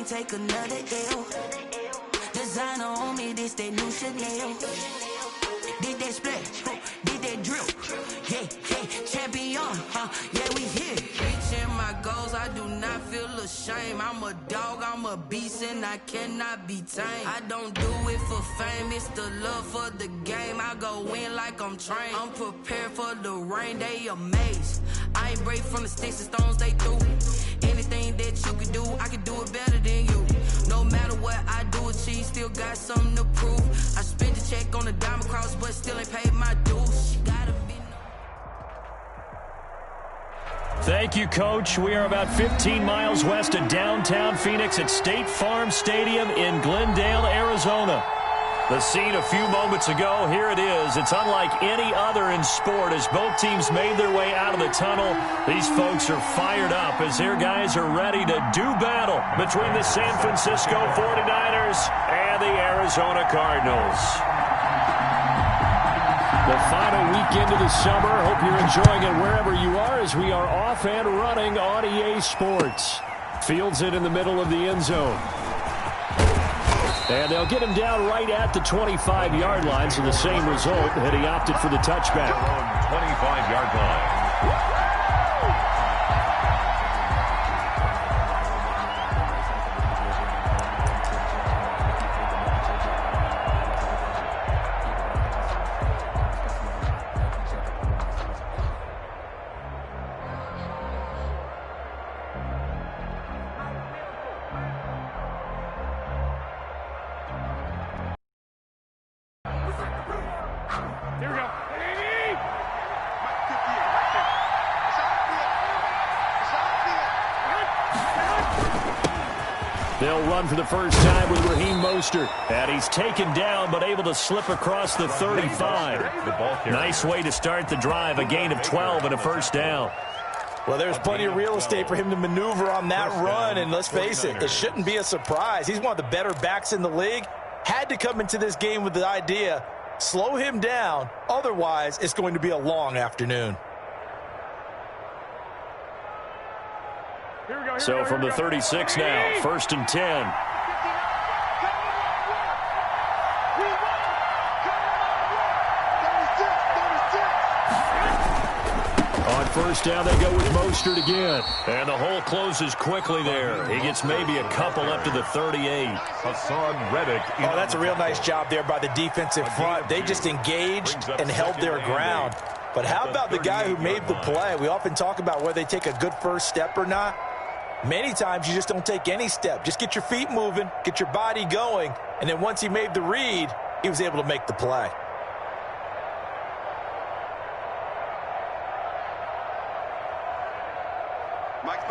can't take another L. Designer on me, this that new Chanel. Did that splash, did that drip. Yeah, yeah, champion, yeah, we here. Reaching my goals, I do not feel ashamed. I'm a dog, I'm a beast, and I cannot be tamed. I don't do it for fame, it's the love for the game. I go in like I'm trained. I'm prepared for the rain, they amazed. I ain't break from the sticks and stones they threw. Anything that you can do, I can do it better than you. No matter what I do, achieve, still got something to prove. I spent the check on the diamond cross, but still ain't paid my dues. Gotta be. Thank you, Coach. We are about 15 miles west of downtown Phoenix at State Farm Stadium in Glendale, Arizona. The scene a few moments ago, here it is. It's unlike any other in sport as both teams made their way out of the tunnel. These folks are fired up as their guys are ready to do battle between the San Francisco 49ers and the Arizona Cardinals. The final weekend of the summer. Hope you're enjoying it wherever you are as we are off and running on EA Sports. Fields it in the middle of the end zone. And they'll get him down right at the 25-yard line, so the same result, and he opted for the touchback. 25-yard line. They'll run for the first time with Raheem Mostert. And he's taken down but able to slip across the 35. Nice way to start the drive, a gain of 12 and a first down. Well, there's plenty of real estate for him to maneuver on that run, and let's face it, it shouldn't be a surprise. He's one of the better backs in the league. Had to come into this game with the idea, slow him down, otherwise it's going to be a long afternoon. So from the 36 now, 1st and 10. On first down, they go with Mostert again. And the hole closes quickly there. He gets maybe a couple up to the 38. Hassan Reddick. Oh, that's a real nice job there by the defensive front. They just engaged and held their ground. But how about the guy who made the play? We often talk about whether they take a good first step or not. Many times you just don't take any step. Just get your feet moving, get your body going, and then once he made the read, he was able to make the play.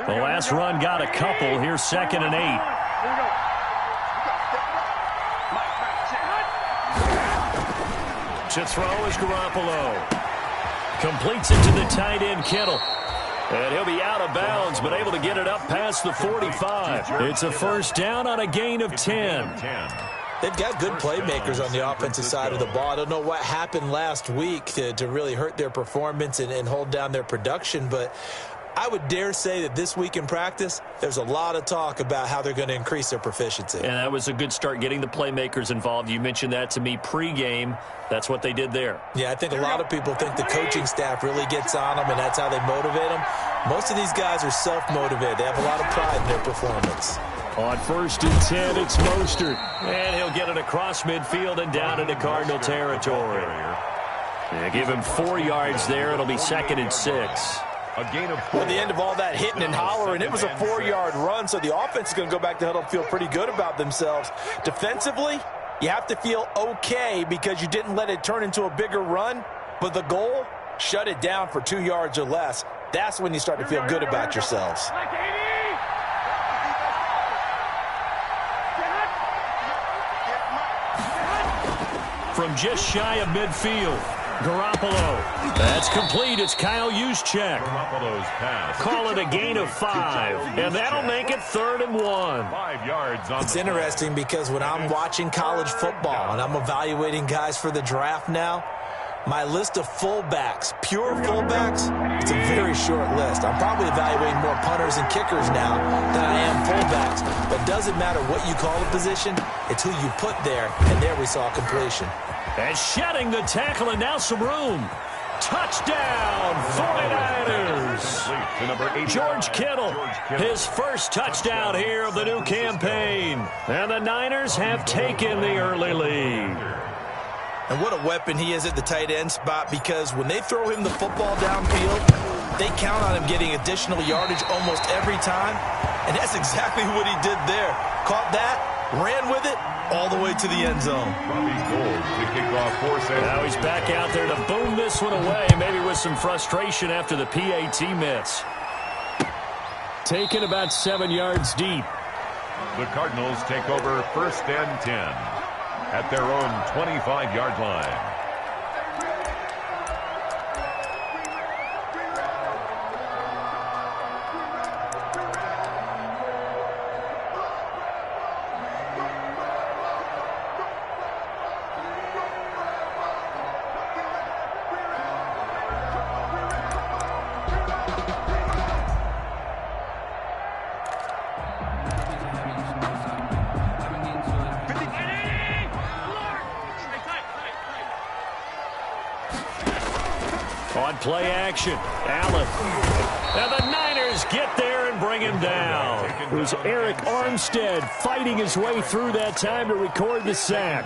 The last run got a couple. Here's 2nd and 8. To throw is Garoppolo. Completes it to the tight end, Kittle. And he'll be out of bounds, but able to get it up past the 45. It's a first down on a gain of 10. They've got good playmakers on the offensive side of the ball. I don't know what happened last week to really hurt their performance and hold down their production, but I would dare say that this week in practice, there's a lot of talk about how they're going to increase their proficiency. And that was a good start getting the playmakers involved. You mentioned that to me pregame. That's what they did there. Yeah, I think a lot of people think the coaching staff really gets on them, and that's how they motivate them. Most of these guys are self-motivated. They have a lot of pride in their performance. On 1st and 10, it's Mostert. And he'll get it across midfield and down into Cardinal territory. They give him 4 yards there. It'll be 2nd and 6. A gain of 4. At the end of all that hitting and hollering, it was a 4-yard run, so the offense is going to go back to huddle and feel pretty good about themselves. Defensively, you have to feel okay because you didn't let it turn into a bigger run, but the goal, shut it down for 2 yards or less. That's when you start to feel good about yourselves. From just shy of midfield, Garoppolo. That's complete. It's Kyle Juszczyk. Garoppolo's pass. Call it a gain of 5, and that'll make it 3rd and 1. 5 yards on It's interesting because when I'm watching college football and I'm evaluating guys for the draft now, My list of fullbacks, pure fullbacks, it's a very short list. I'm probably evaluating more punters and kickers now than I am fullbacks. But it doesn't matter what you call the position, it's who you put there. And there we saw completion. And shedding the tackle, and now some room. Touchdown, 49ers. George Kittle, his first touchdown here of the new campaign. And the Niners have taken the early lead. And what a weapon he is at the tight end spot, because when they throw him the football downfield, they count on him getting additional yardage almost every time. And that's exactly what he did there. Caught that, ran with it, all the way to the end zone. Now he's back out there to boom this one away, maybe with some frustration after the PAT miss. Taken about 7 yards deep. The Cardinals take over 1st and 10 at their own 25-yard line. On play action, Allen. And the Niners get there and bring him down. It was Eric Armstead fighting his way through that time to record the sack.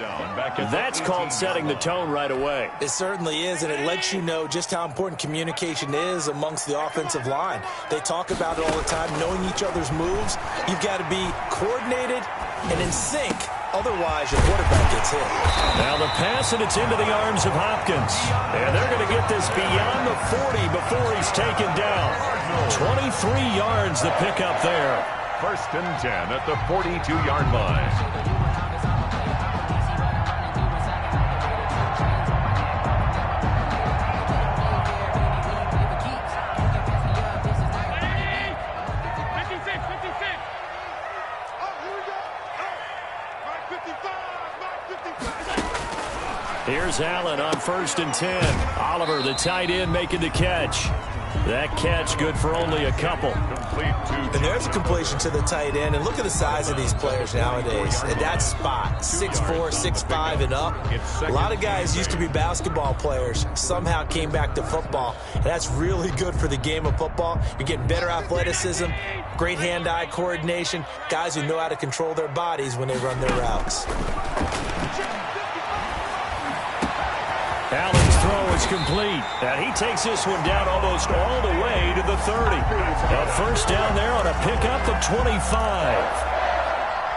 That's called setting the tone right away. It certainly is, and it lets you know just how important communication is amongst the offensive line. They talk about it all the time, knowing each other's moves. You've got to be coordinated and in sync. Otherwise, your quarterback gets hit. Now the pass, and it's into the arms of Hopkins. And they're going to get this beyond the 40 before he's taken down. 23 yards the pickup there. 1st and 10 at the 42-yard line. Here's Allen on 1st and 10. Oliver, the tight end, making the catch. That catch good for only a couple. And there's a completion to the tight end. And look at the size of these players nowadays. At that spot, 6'4", 6'5", and up. A lot of guys used to be basketball players, somehow came back to football. And that's really good for the game of football. You're getting better athleticism, great hand-eye coordination, guys who know how to control their bodies when they run their routes. Allen's throw is complete, and he takes this one down almost all the way to the 30. A first down there on a pickup of 25.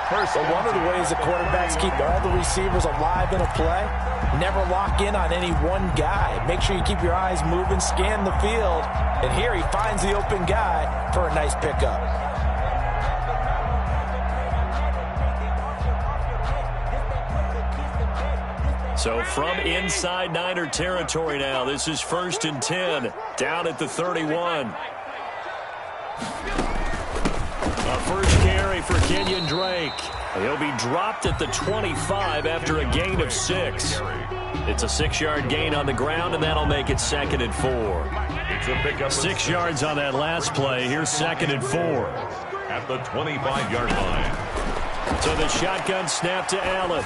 First, one of the ways the quarterbacks keep all the receivers alive in a play, never lock in on any one guy. Make sure you keep your eyes moving, scan the field, and here he finds the open guy for a nice pickup. So from inside Niner territory now, this is 1st and 10, down at the 31. A first carry for Kenyon Drake. He'll be dropped at the 25 after a gain of 6. It's a 6-yard gain on the ground, and that'll make it 2nd and 4. 6 yards on that last play. Here's 2nd and 4. At the 25-yard line. So the shotgun snap to Allen.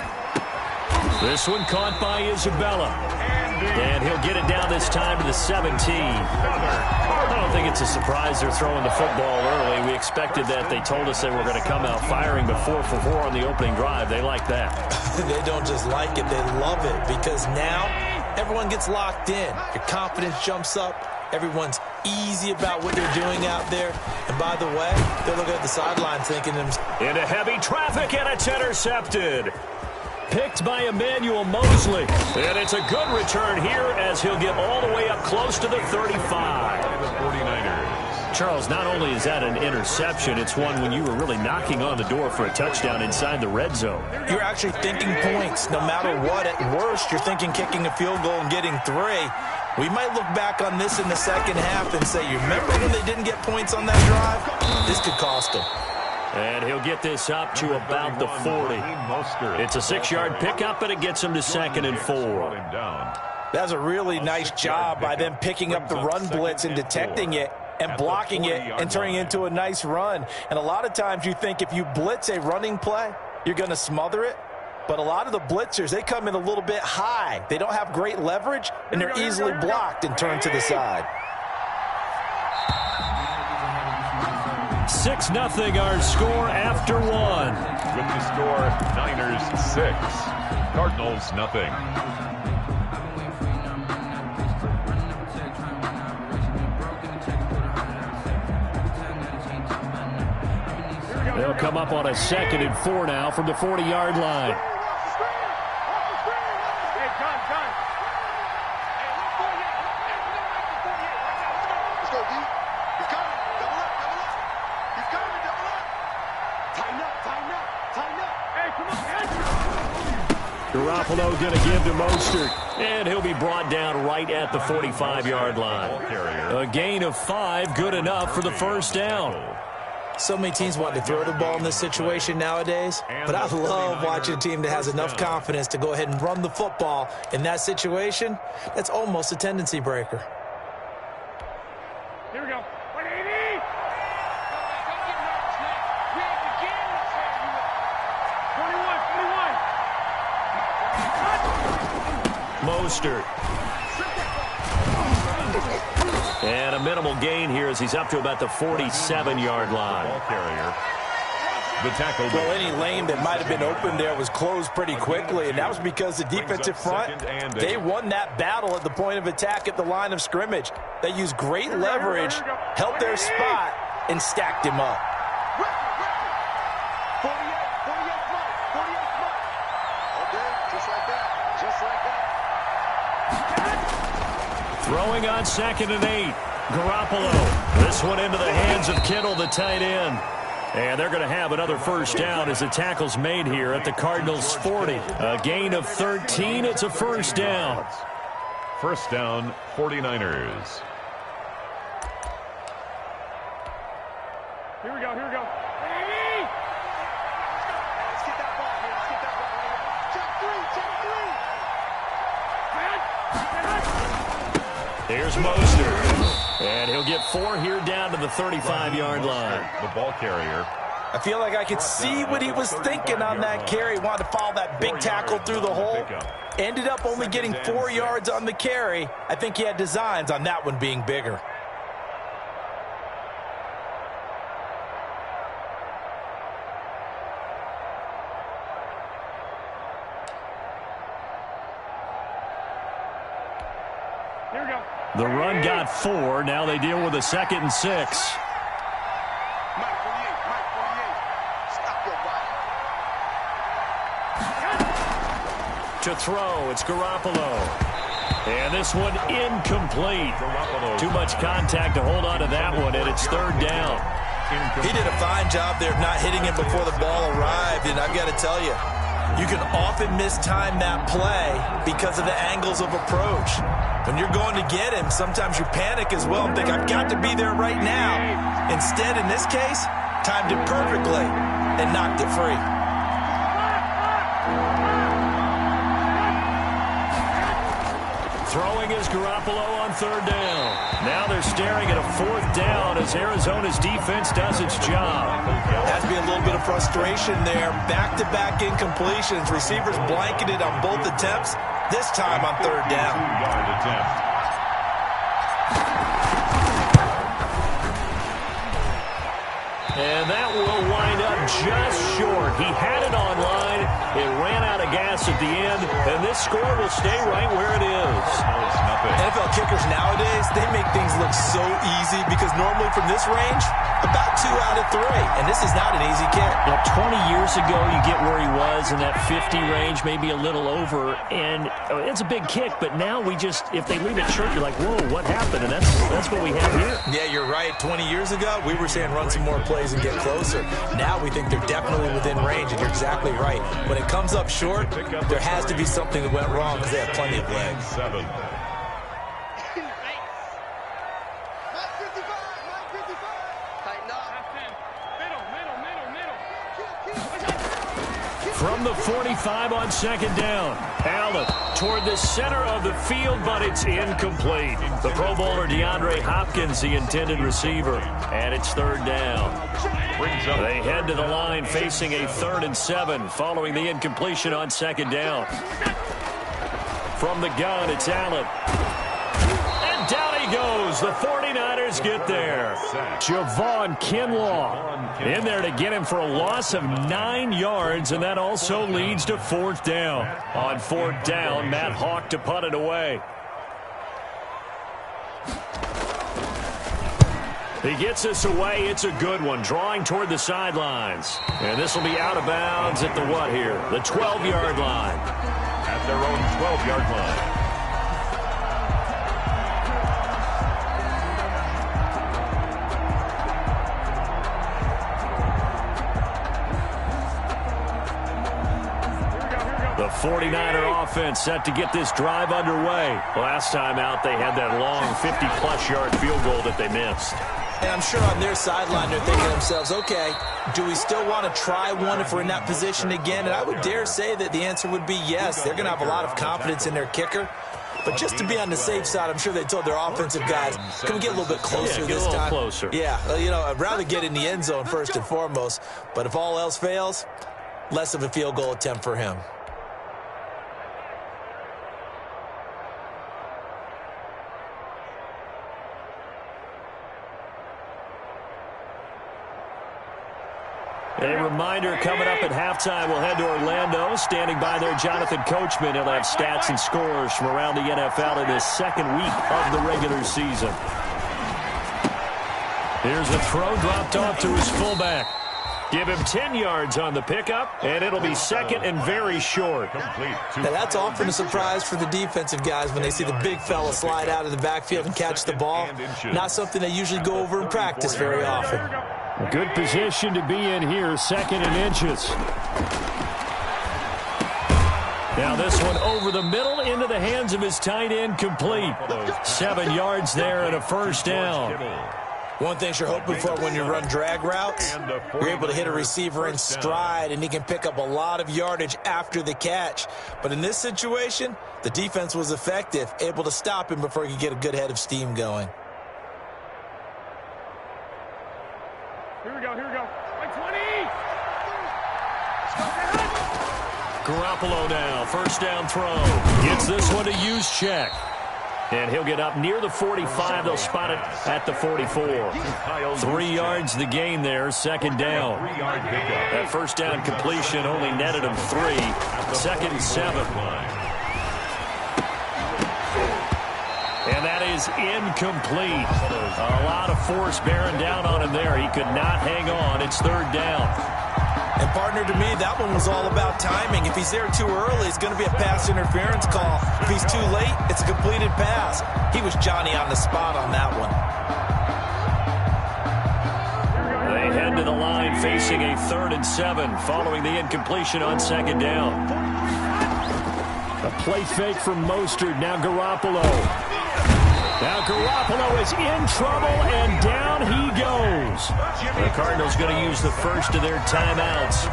This one caught by Isabella. And he'll get it down this time to the 17. I don't think it's a surprise they're throwing the football early. We expected that. They told us they were going to come out firing the 4 for 4 on the opening drive. They like that. They don't just like it, they love it, because now everyone gets locked in. Your confidence jumps up. Everyone's easy about what they're doing out there. And by the way, they're looking at the sideline thinking into heavy traffic, and it's intercepted. Picked by Emmanuel Mosley. And it's a good return here as he'll get all the way up close to the 35. The 49ers. Charles, not only is that an interception, it's one when you were really knocking on the door for a touchdown inside the red zone. You're actually thinking points. No matter what, at worst, you're thinking kicking a field goal and getting 3. We might look back on this in the second half and say, you remember when they didn't get points on that drive? This could cost them. And he'll get this up to about the 40. It's a 6-yard pickup, and it gets him to 2nd and 4. That's a really nice job by them picking up the run blitz and detecting it and blocking it and turning it into a nice run. And a lot of times you think if you blitz a running play, you're going to smother it. But a lot of the blitzers, they come in a little bit high. They don't have great leverage, and they're easily blocked and turned to the side. 6-0 our score after one. With the score, Niners 6, Cardinals nothing. They'll come up on a 2nd and 4 now from the 40-yard line. Garoppolo going to give to Mostert, and he'll be brought down right at the 45-yard line. A gain of 5, good enough for the first down. So many teams want to throw the ball in this situation nowadays, but I love watching a team that has enough confidence to go ahead and run the football in that situation. That's almost a tendency breaker. Here we go. 21. Mostert. And a minimal gain here as he's up to about the 47-yard line. Ball carrier. The tackle. Well, any lane that might have been open there was closed pretty quickly, and that was because the defensive front, they won that battle at the point of attack at the line of scrimmage. They used great leverage, held their spot, and stacked him up. 48 months. Okay, just like that. Throwing on 2nd and 8. Garoppolo. This one into the hands of Kittle, the tight end. And they're going to have another first down as the tackle's made here at the Cardinals' 40. A gain of 13. It's a first down. First down, 49ers. Here we go. Let's get that ball here. Check 3. Here's Mostert. And he'll get 4 here down to the 35-yard line. The ball carrier. I feel like I could see what he was thinking on that carry. Wanted to follow that big tackle through the hole. Ended up only getting 4 yards on the carry. I think he had designs on that one being bigger. Here we go. The run got 4. Now they deal with a 2nd and 6. Mike 48. Stop your body. To throw, it's Garoppolo. And this one incomplete. Too much contact to hold on to that one, and it's 3rd down. He did a fine job there of not hitting him before the ball arrived, and I've got to tell you, you can often mistime that play because of the angles of approach. When you're going to get him, sometimes you panic as well and think, I've got to be there right now. Instead, in this case, timed it perfectly and knocked it free. Throwing is Garoppolo on 3rd down. Now they're staring at a 4th down as Arizona's defense does its job. Has to be a little bit of frustration there. Back-to-back incompletions. Receivers blanketed on both attempts, this time on 3rd down. 2-yard attempt. And that will wind up just short. He had it online. It ran out of gas at the end, and this score will stay right where it is. NFL kickers nowadays, they make things look so easy because normally from this range, about 2 out of 3, and this is not an easy kick. Yeah, 20 years ago, you get where he was in that 50 range, maybe a little over, and it's a big kick, but now we just, if they leave it short, you're like, whoa, what happened? And that's what we have here. Yeah, you're right. 20 years ago, we were saying run some more plays and get closer. Now we think they're definitely within range, and you're exactly right. When it comes up short, there has to be something that went wrong because they have plenty of legs. 7. From the 45 on second down. Allen toward the center of the field, but it's incomplete. The Pro Bowler DeAndre Hopkins, the intended receiver. And it's third down. They head to the line facing a 3rd and 7 following the incompletion on second down. From the gun, it's Allen. And down he goes. The 49ers get there. Javon Kinlaw in there to get him for a loss of 9 yards, and that also leads to 4th down. On 4th down, Matt Hawk to punt it away. He gets this away. It's a good one, drawing toward the sidelines. And this will be out of bounds at the what here? The 12-yard line. At their own 12-yard line. The 49er offense set to get this drive underway. Last time out, they had that long 50-plus yard field goal that they missed. And I'm sure on their sideline they're thinking to themselves, okay, do we still want to try one if we're in that position again? And I would dare say that the answer would be yes. They're going to have a lot of confidence in their kicker. But just to be on the safe side, I'm sure they told their offensive guys, can we get a little bit closer this time? Closer. Yeah, you know, I'd rather get in the end zone first and foremost. But if all else fails, less of a field goal attempt for him. A reminder coming up at halftime, we'll head to Orlando. Standing by there, Jonathan Coachman. He'll have stats and scores from around the NFL in this second week of the regular season. Here's a throw dropped off to his fullback. Give him 10 yards on the pickup, and it'll be second and very short. Now that's often a surprise for the defensive guys when they see the big fella slide out of the backfield and catch the ball. Not something they usually go over in practice very often. Good position to be in here, 2nd and inches. Now this one over the middle into the hands of his tight end, complete. 7 yards there and a first down. One thing you're hoping for when you run drag routes, you're able to hit a receiver in stride, and he can pick up a lot of yardage after the catch. But in this situation, the defense was effective, able to stop him before he could get a good head of steam going. Here we go, here we go. Like 20! Garoppolo now, first down throw. Gets this one to Juszczyk. And he'll get up near the 45. They'll spot it at the 44. 3 yards the gain there, 2nd down. That first down completion only netted him 3. 2nd and 7. And that is incomplete. A lot of force bearing down on him there. He could not hang on. It's 3rd down. And, partner, to me, that one was all about timing. If he's there too early, it's going to be a pass interference call. If he's too late, it's a completed pass. He was Johnny on the spot on that one. They head to the line facing a 3rd and 7 following the incompletion on 2nd down. A play fake from Mostert. Now Garoppolo. Now Garoppolo is in trouble, and down he goes. The Cardinals going to use the first of their timeouts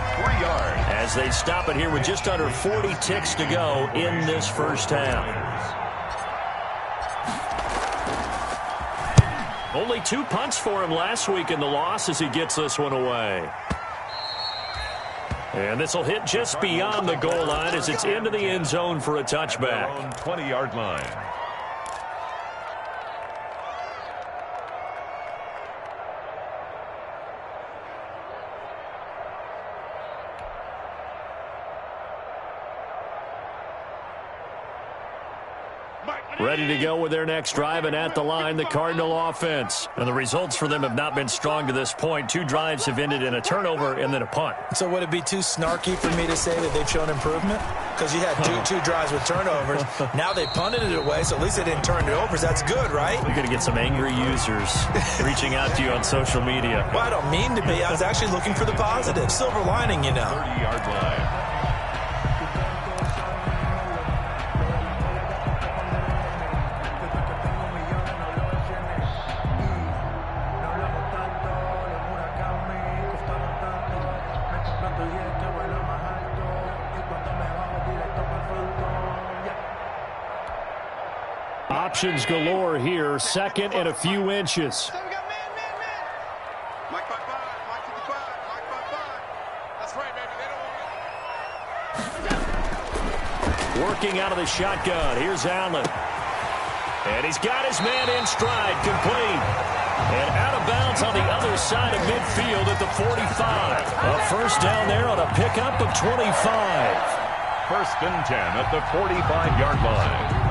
as they stop it here with just under 40 ticks to go in this first half. Only 2 punts for him last week in the loss as he gets this one away. And this will hit just beyond the goal line as it's into the end zone for a touchback. 20-yard line. Ready to go with their next drive, and at the line, the Cardinal offense. And the results for them have not been strong to this point. 2 drives have ended in a turnover and then a punt. So would it be too snarky for me to say that they've shown improvement? Because you had two drives with turnovers. Now they punted it away, so at least they didn't turn it over. So that's good, right? You're going to get some angry users reaching out to you on social media. Well, I don't mean to be. I was actually looking for the positive. Silver lining, you know. 30-yard line. Options galore here. Second and a few inches. Working out of the shotgun. Here's Allen. And he's got his man in stride, complete. And out of bounds on the other side of midfield at the 45. A first down there on a pickup of 25. First and 10 at the 45-yard line.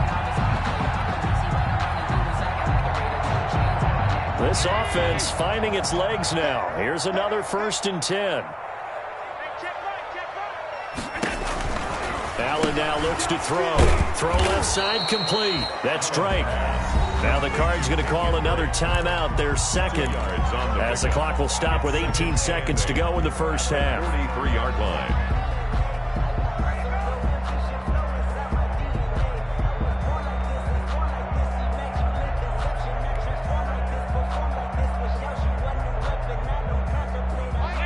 This offense finding its legs now. Here's another first and 10. Allen now looks to throw. Throw left side, complete. That's Drake. Now the Cards going to call another timeout, their second, as the clock will stop with 18 seconds to go in the first half. 43-yard line.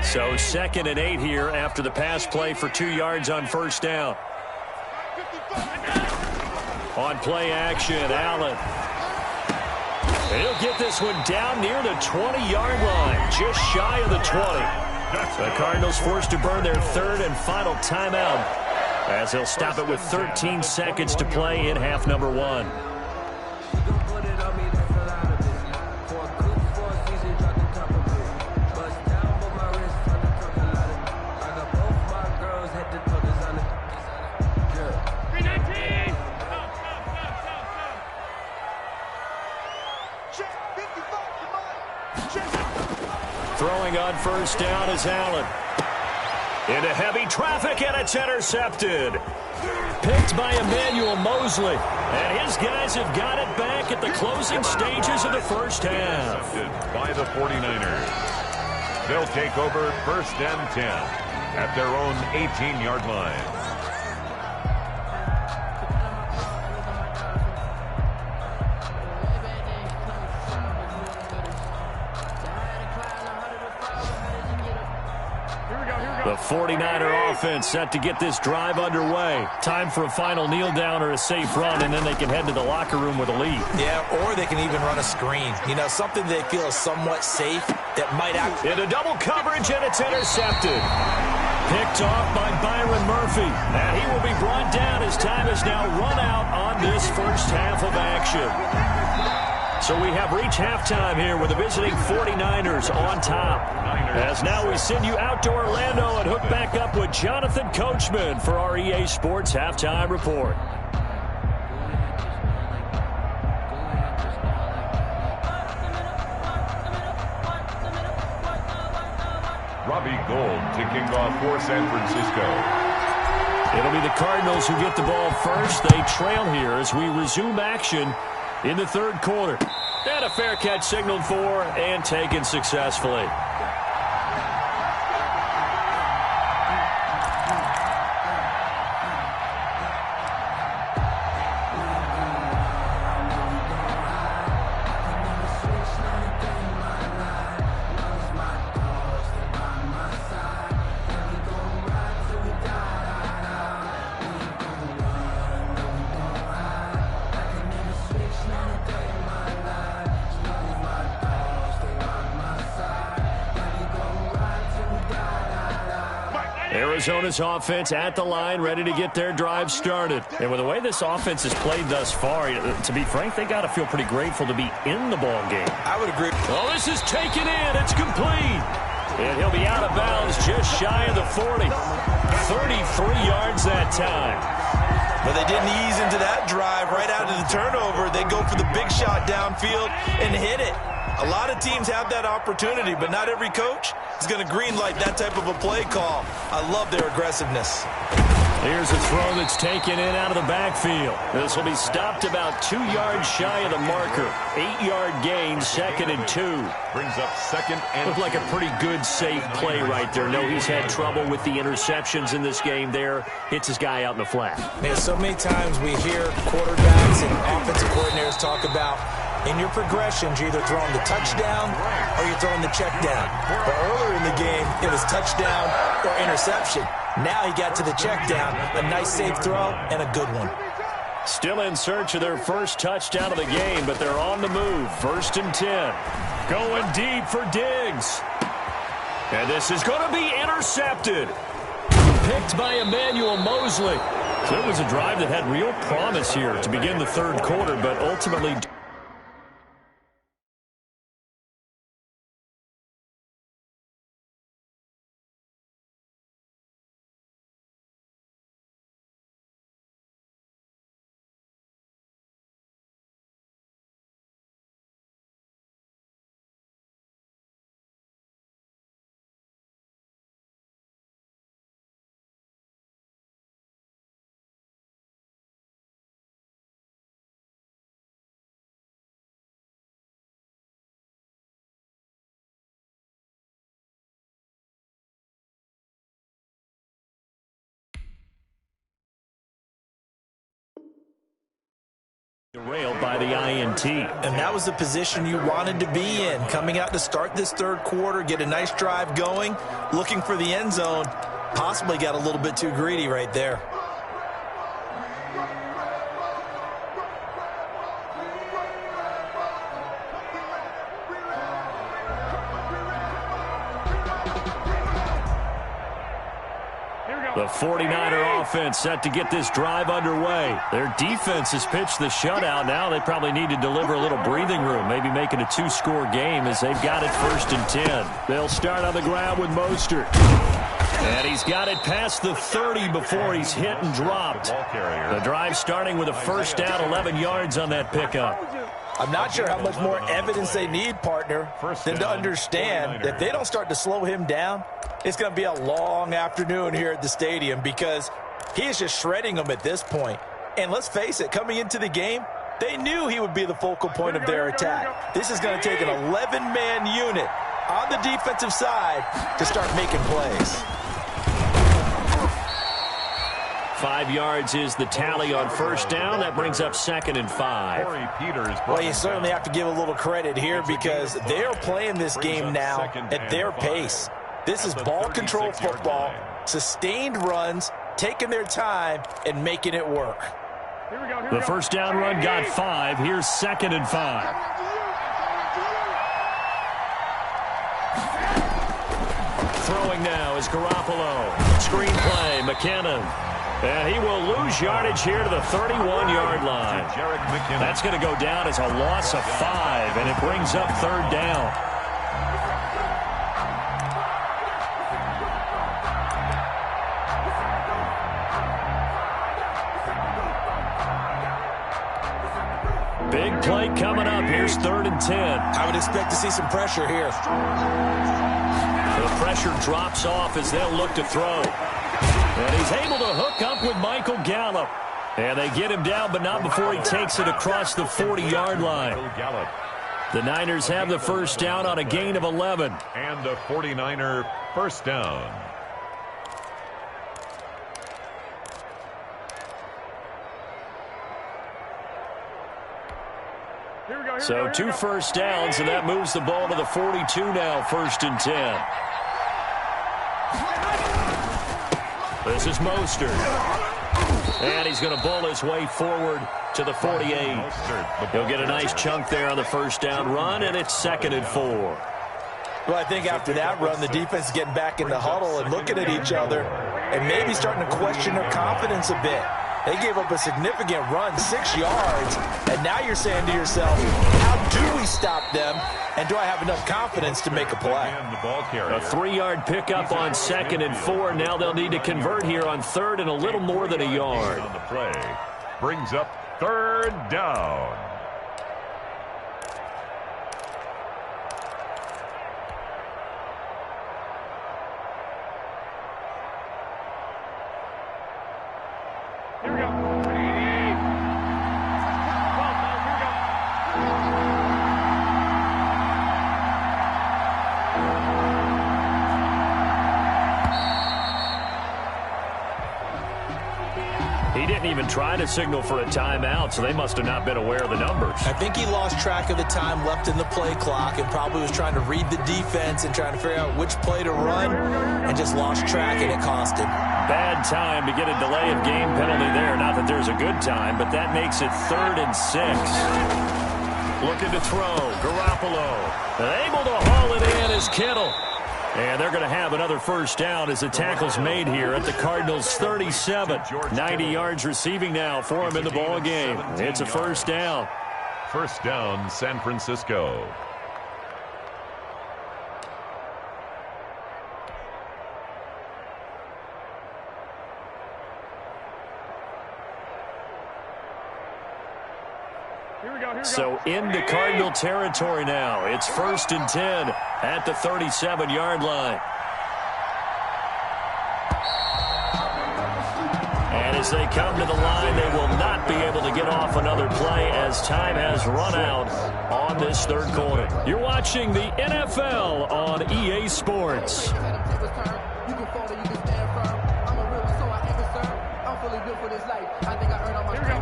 So 2nd and 8 here after the pass play for 2 yards on first down. On play action, Allen. He'll get this one down near the 20-yard line, just shy of the 20. The Cardinals forced to burn their third and final timeout as they'll stop it with 13 seconds to play in half number 1. Throwing on first down is Allen. Into heavy traffic, and it's intercepted. Picked by Emmanuel Mosley. And his guys have got it back at the closing stages of the first half. Intercepted by the 49ers. They'll take over first and 10 at their own 18-yard line. The 49er offense set to get this drive underway. Time for a final kneel down or a safe run, and then they can head to the locker room with a lead. Yeah, or they can even run a screen. You know, something they feel is somewhat safe that might act. Into double coverage, and it's intercepted. Picked off by Byron Murphy. And he will be brought down as time has now run out on this first half of action. So we have reached halftime here with the visiting 49ers on top. As now we send you out to Orlando and hook back up with Jonathan Coachman for our EA Sports Halftime Report. Robbie Gould to kick off for San Francisco. It'll be the Cardinals who get the ball first. They trail here as we resume action in the third quarter. And a fair catch signaled for and taken successfully. Arizona's offense at the line, ready to get their drive started. And with the way this offense has played thus far, to be frank, they got to feel pretty grateful to be in the ball game. I would agree. Oh, this is taken in. It's complete. And he'll be out of bounds just shy of the 40. 33 yards that time. But they didn't ease into that drive right out of the turnover. They go for the big shot downfield and hit it. A lot of teams have that opportunity, but not every coach is going to greenlight that type of a play call. I love their aggressiveness. Here's a throw that's taken in out of the backfield. This will be stopped about 2 yards shy of the marker. 8-yard gain, 2nd and 2. Brings up 2nd and 2. Looked like a pretty good, safe play right there. No, he's had trouble with the interceptions in this game there. Hits his guy out in the flat. Man, so many times we hear quarterbacks and offensive coordinators talk about in your progressions, you're either throwing the touchdown or you're throwing the check down. But earlier in the game, it was touchdown or interception. Now he got to the check down, a nice safe throw, and a good one. Still in search of their first touchdown of the game, but they're on the move. 1st and 10. Going deep for Diggs. And this is going to be intercepted. Picked by Emmanuel Mosley. So it was a drive that had real promise here to begin the third quarter, but ultimately... Derailed by the INT. And that was the position you wanted to be in. Coming out to start this third quarter, get a nice drive going, looking for the end zone. Possibly got a little bit too greedy right there. The 49er offense set to get this drive underway. Their defense has pitched the shutout. Now they probably need to deliver a little breathing room, maybe make it a two-score game as they've got it 1st and 10. They'll start on the ground with Mostert. And he's got it past the 30 before he's hit and dropped. The drive starting with a first down, 11 yards on that pickup. I'm not sure how much more evidence they need, partner, than to understand that if they don't start to slow him down, it's going to be a long afternoon here at the stadium because he is just shredding them at this point. And let's face it, coming into the game, they knew he would be the focal point of their attack. This is going to take an 11-man unit on the defensive side to start making plays. 5 yards is the tally on first down. That brings up 2nd and 5. Well, you certainly have to give a little credit here because they are playing this game now at their pace. This is ball control football, sustained runs, taking their time, and making it work. The first down run got 5. Here's 2nd and 5. Throwing now is Garoppolo. Screenplay, McKinnon. And he will lose yardage here to the 31-yard line. That's going to go down as a loss of 5, and it brings up 3rd down. Big play coming up. Here's 3rd and 10. I would expect to see some pressure here. The pressure drops off as they'll look to throw. And he's able to hook up with Michael Gallup. And they get him down, but not before he takes it across the 40-yard line. The Niners have the first down on a gain of 11. And a 49er first down. So 2 first downs, and that moves the ball to the 42 now, 1st and 10. This is Mostert. And he's going to bowl his way forward to the 48. He'll get a nice chunk there on the first down run, and it's 2nd and 4. Well, I think after that run, the defense is getting back in the huddle and looking at each other and maybe starting to question their confidence a bit. They gave up a significant run, 6 yards, and now you're saying to yourself, how do we stop them, and do I have enough confidence to make a play? A 3-yard pickup on 2nd and 4. Now they'll need to convert here on 3rd and a little more than a yard. On the play brings up 3rd down. Here we go. He didn't even try to signal for a timeout, so they must have not been aware of the numbers. I think he lost track of the time left in the play clock and probably was trying to read the defense and trying to figure out which play to run and just lost track, and it cost him. Bad time to get a delay of game penalty there. Not that there's a good time, but that makes it 3rd and 6. Looking to throw. Garoppolo. Able to haul it in is Kittle. And they're going to have another first down as the tackle's made here at the Cardinals' 37. 90 yards receiving now for him in the ball game. It's a first down. First down, San Francisco. So into Cardinal territory now. It's 1st and 10 at the 37-yard line. And as they come to the line, they will not be able to get off another play as time has run out on this 3rd quarter. You're watching the NFL on EA Sports.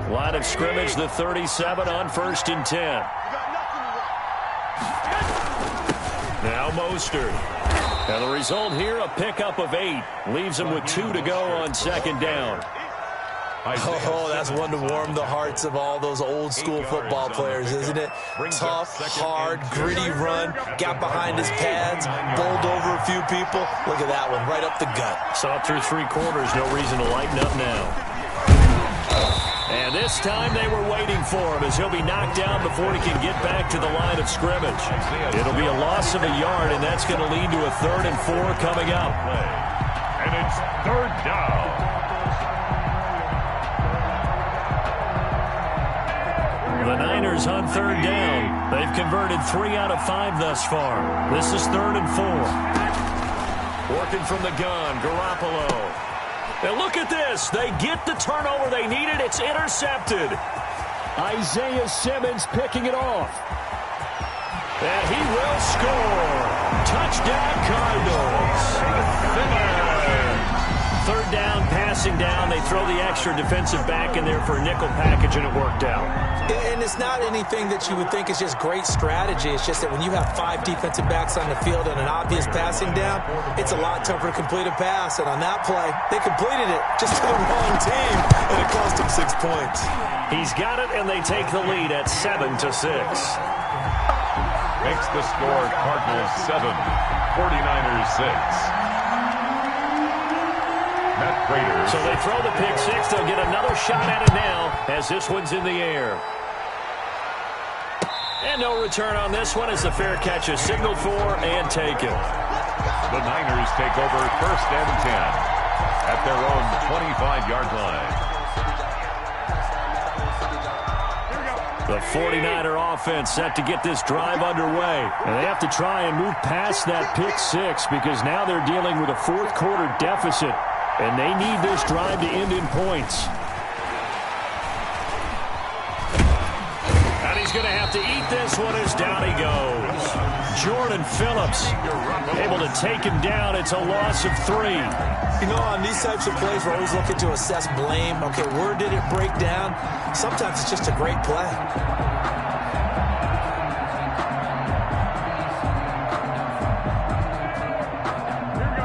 Line of scrimmage, the 37 on 1st and 10. Now Mostert. And the result here, a pickup of 8. Leaves him with 2 to go on 2nd down. Oh, that's one to warm the hearts of all those old school football players, isn't it? Tough, hard, gritty run, got behind his pads, bowled over a few people. Look at that one, right up the gut. Saw through 3 quarters, no reason to lighten up now. And this time they were waiting for him as he'll be knocked down before he can get back to the line of scrimmage. It'll be a loss of a yard, and that's going to lead to a 3rd and 4 coming up. And it's 3rd down. The Niners on 3rd down. They've converted 3 out of 5 thus far. This is 3rd and 4. Working from the gun, Garoppolo. And look at this. They get the turnover they needed. It's intercepted. Isaiah Simmons picking it off. And he will score. Touchdown, Cardinals. Simmons. 3rd down, passing down. They throw the extra defensive back in there for a nickel package, and it worked out. And it's not anything that you would think is just great strategy. It's just that when you have 5 defensive backs on the field and an obvious passing down, it's a lot tougher to complete a pass. And on that play, they completed it just to the wrong team, and it cost them 6 points. He's got it, and they take the lead at 7-6. Makes the score Cardinals 7, 49ers 6. So they throw the pick 6. They'll get another shot at it now as this one's in the air. And no return on this one as the fair catch is signaled for and taken. The Niners take over 1st and 10 at their own 25-yard line. The 49er offense set to get this drive underway. And they have to try and move past that pick 6 because now they're dealing with a 4th quarter deficit. And they need this drive to end in points. And he's going to have to eat this one as down he goes. Jordan Phillips able to take him down. It's a loss of 3. You know, on these types of plays, we're always looking to assess blame. Okay, where did it break down? Sometimes it's just a great play.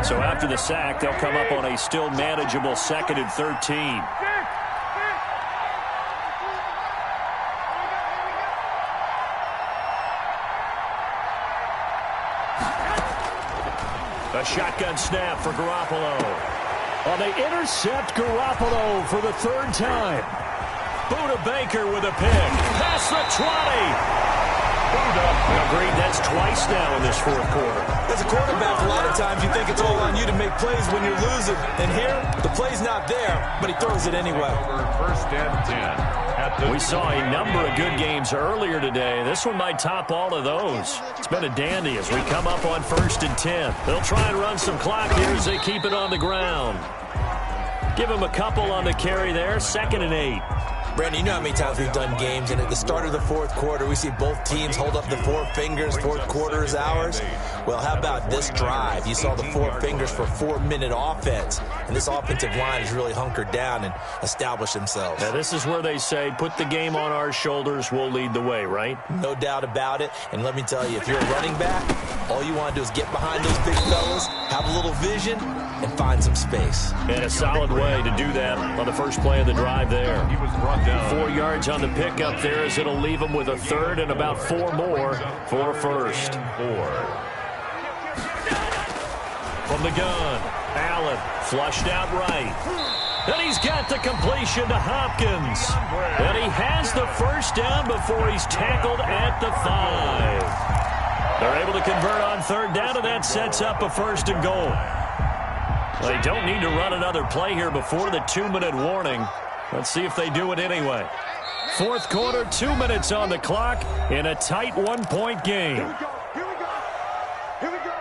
So after the sack, they'll come up on a still manageable 2nd and 13. A shotgun snap for Garoppolo. Well, they intercept Garoppolo for the 3rd time. Buda Baker with a pick. Past the 20. Agreed, that's twice now in this 4th quarter. As a quarterback, a lot of times you think it's all on you to make plays when you're losing. And here, the play's not there, but he throws it anyway. 1st and 10. We saw a number of good games earlier today. This one might top all of those. It's been a dandy as we come up on 1st and 10. They'll try and run some clock here as they keep it on the ground. Give him a couple on the carry there. 2nd and 8. Brandon, you know how many times we've done games, and at the start of the fourth quarter, we see both teams hold up the four fingers, fourth quarter is ours. Well, how about this drive? You saw the four fingers for 4-minute offense, and this offensive line has really hunkered down and established themselves. Now, this is where they say, put the game on our shoulders, we'll lead the way, right? No doubt about it, and let me tell you, if you're a running back, all you want to do is get behind those big fellas, have a little vision, and find some space. And a solid way to do that on the first play of the drive there. He was brought down. 4 yards on the pickup there as it'll leave him with a third and about 4 more for first. From the gun, Allen flushed out right. And he's got the completion to Hopkins. And he has the first down before he's tackled at the 5. They're able to convert on third down, and that sets up a first and goal. They don't need to run another play here before the 2-minute warning. Let's see if they do it anyway. Fourth quarter, 2 minutes on the clock in a tight 1-point game. Here we go. Here we go. Here we go.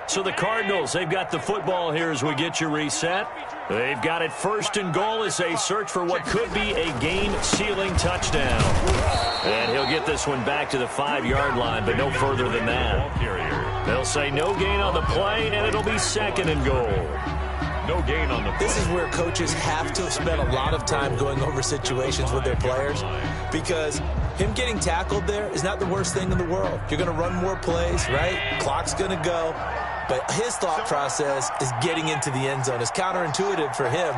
So the Cardinals, they've got the football here as we get you reset. They've got it first and goal as they search for what could be a game-sealing touchdown. And he'll get this one back to the 5-yard line, but no further than that. They'll say no gain on the play, and it'll be second and goal. No gain on the play. This is where coaches have to spend a lot of time going over situations with their players, because him getting tackled there is not the worst thing in the world. You're going to run more plays, right? Clock's going to go. But his thought process is getting into the end zone. It's counterintuitive for him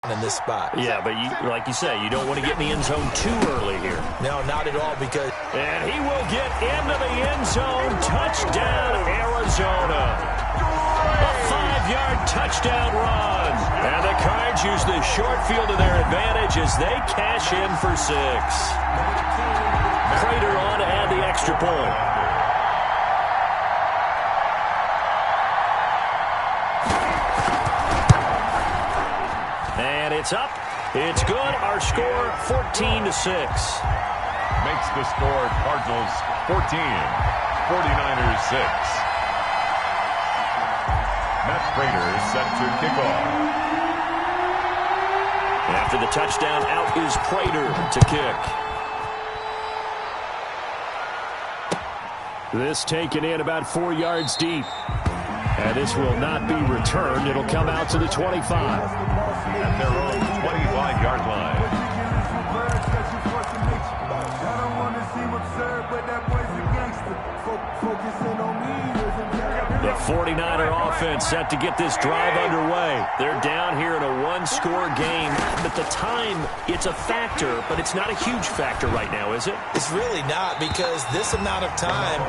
in this spot. Yeah, but like you say, you don't want to get in the end zone too early here. No, not at all, because... And he will get into the end zone. Touchdown, Arizona. A 5-yard touchdown run. And the Cards use the short field to their advantage as they cash in for 6. Prater on to add the extra point. And it's up. It's good. Our score, 14-6. Makes the score Cardinals 14, 49ers 6. Matt Prater set to kick off. After the touchdown, out is Prater to kick. This taken in about 4 yards deep. And this will not be returned. It'll come out to the 25. At their own 25-yard line. The 49er offense set to get this drive underway. They're down here in a one-score game. But the time, it's a factor, but it's not a huge factor right now, is it? It's really not, because this amount of time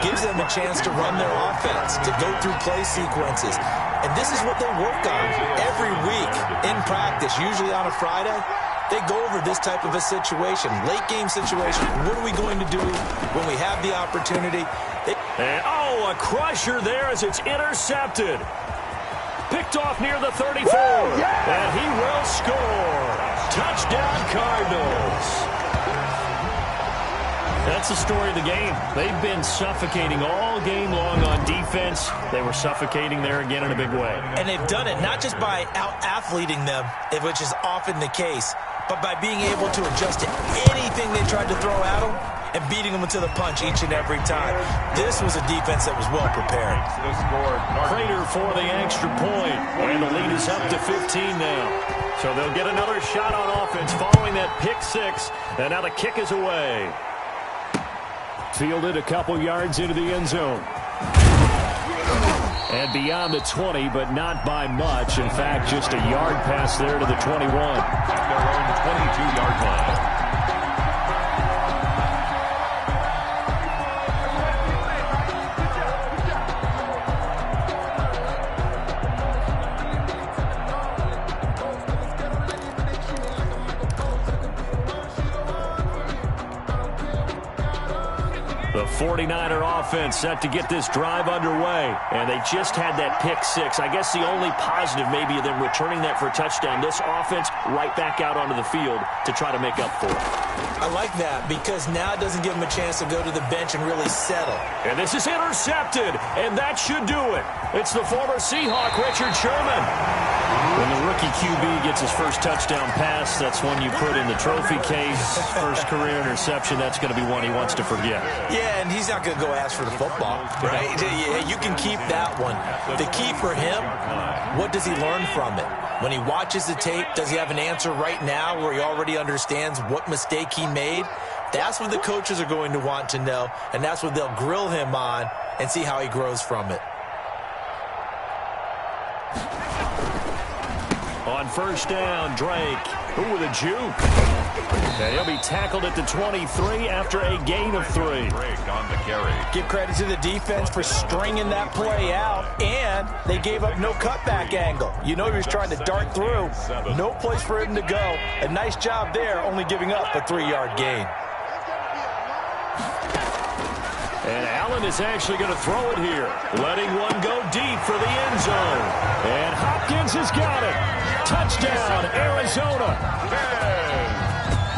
gives them a chance to run their offense, to go through play sequences. And this is what they work on every week in practice, usually on a Friday. They go over this type of a situation, late game situation. What are we going to do when we have the opportunity? And, a crusher there as it's intercepted. Picked off near the 34. And he will score. Touchdown, Cardinals. That's the story of the game. They've been suffocating all game long on defense. They were suffocating there again in a big way. And they've done it not just by out-athleting them, which is often the case, but by being able to adjust to anything they tried to throw at them and beating them to the punch each and every time. This was a defense that was well prepared. Prater for the extra point. And the lead is up to 15 now. So they'll get another shot on offense following that pick 6. And now the kick is away. Fielded a couple yards into the end zone. And beyond the 20, but not by much. In fact, just a yard pass there to the 21. At their own 22-yard line. The 49er offense set to get this drive underway. And they just had that pick six. I guess the only positive maybe of them returning that for a touchdown. This offense right back out onto the field to try to make up for it. I like that because now it doesn't give them a chance to go to the bench and really settle. And this is intercepted, and that should do it. It's the former Seahawk, Richard Sherman. When the rookie QB gets his first touchdown pass, that's one you put in the trophy case. First career interception, that's going to be one he wants to forget. Yeah, and he's not going to go ask for the football, right? You can keep that one. The key for him, what does he learn from it? When he watches the tape, does he have an answer right now where he already understands what mistake he made? That's what the coaches are going to want to know, and that's what they'll grill him on and see how he grows from it. On first down, Drake. Ooh, with a juke. And he'll be tackled at the 23 after a gain of 3. Drake on the carry. Give credit to the defense for stringing that play out, and they gave up no cutback angle. You know he was trying to dart through. No place for him to go. A nice job there, only giving up a 3-yard gain. And Allen is actually going to throw it here. Letting one go deep for the end zone. And Hopkins has got it. Touchdown, Arizona.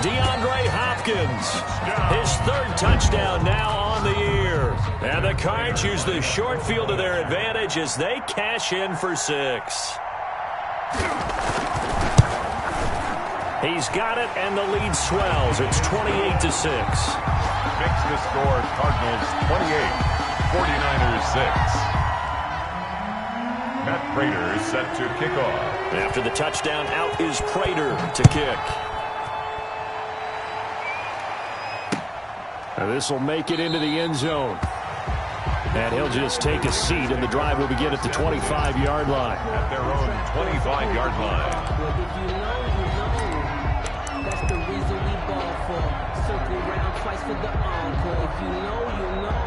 DeAndre Hopkins. His third touchdown now on the year. And the Cards use the short field to their advantage as they cash in for 6. He's got it, and the lead swells. It's 28-6. Makes the score Cardinals 28, 49ers 6. Matt Prater is set to kick off. After the touchdown, out is Prater to kick. And this will make it into the end zone. And he'll just take a seat, and the drive will begin at the 25-yard line. At their own 25-yard line. That's the reason we ball for. Circle round twice for the encore. If you know, you know.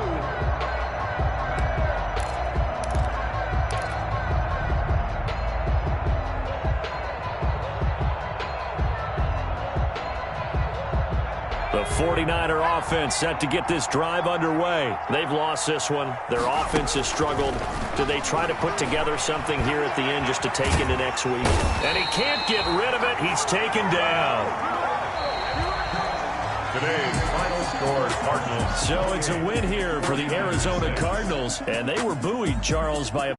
The 49er offense set to get this drive underway. They've lost this one. Their offense has struggled. Do they try to put together something here at the end just to take into next week? And he can't get rid of it. He's taken down. Today's final score, Cardinals. So it's a win here for the Arizona Cardinals. And they were buoyed, Charles, by a